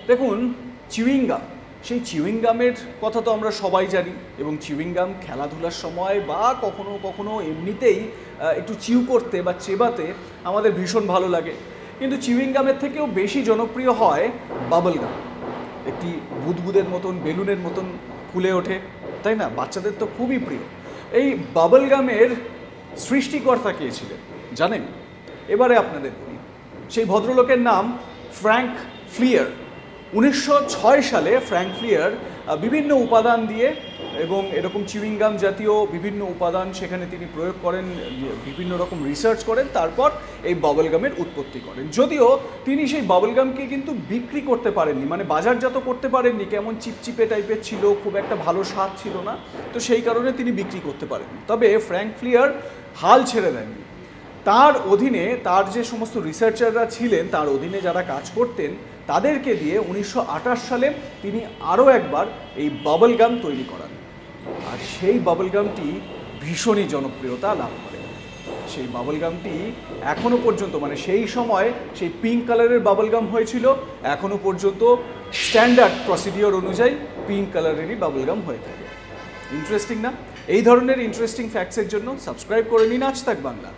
দেখুন, chewing gum, সেই chewing গামের কথা তো আমরা সবাই জানি, এবং চিউইং গাম খেলাধুলার সময় বা কখনো কখনো এমনিতেই একটু চিউ করতে বা চেবাতে আমাদের ভীষণ ভালো লাগে। কিন্তু চিউইং গামের থেকেও বেশি জনপ্রিয় হয় বাবল গাম। একটি বুদবুদের মতন, বেলুনের মতন ফুলে ওঠে, তাই না? বাচ্চাদের তো খুবই প্রিয়। এই বাবল গামের সৃষ্টিকর্তা কে ছিলেন জানেন? এবারে আপনাদের বলি। সেই ভদ্রলোকের নাম ফ্র্যাঙ্ক ফ্লিয়ার। 1906 সালে ফ্র্যাঙ্ক ফ্লিয়ার বিভিন্ন উপাদান দিয়ে এবং এরকম চিউইং গাম জাতীয় বিভিন্ন উপাদান সেখানে তিনি প্রয়োগ করেন, বিভিন্ন রকম রিসার্চ করেন, তারপর এই বাবল গামের উৎপত্তি করেন। যদিও তিনি সেই বাবল গামকে কিন্তু বিক্রি করতে পারেননি, মানে বাজারজাত করতে পারেননি, কেমন চিপচিপে টাইপের ছিল, খুব একটা ভালো স্বাদ ছিল না, তো সেই কারণে তিনি বিক্রি করতে পারেননি। তবে ফ্র্যাঙ্ক ফ্লিয়ার হাল ছেড়ে দেননি। তার অধীনে তার যে সমস্ত রিসার্চাররা ছিলেন, তার অধীনে যারা কাজ করতেন, তাদেরকে দিয়ে 1928 সালে তিনি আরও একবার এই বাবল গাম তৈরি করান। আর সেই বাবল গামটি ভীষণই জনপ্রিয়তা লাভ করে। সেই বাবল গামটি এখনও পর্যন্ত, মানে সেই সময় সেই পিঙ্ক কালারের বাবল গাম হয়েছিল, এখনও পর্যন্ত স্ট্যান্ডার্ড প্রসিডিওর অনুযায়ী পিঙ্ক কালারেরই বাবল গাম হয়ে থাকে। ইন্টারেস্টিং না? এই ধরনের ইন্টারেস্টিং ফ্যাক্টসের জন্য সাবস্ক্রাইব করে নিন আজ তাক বাংলা।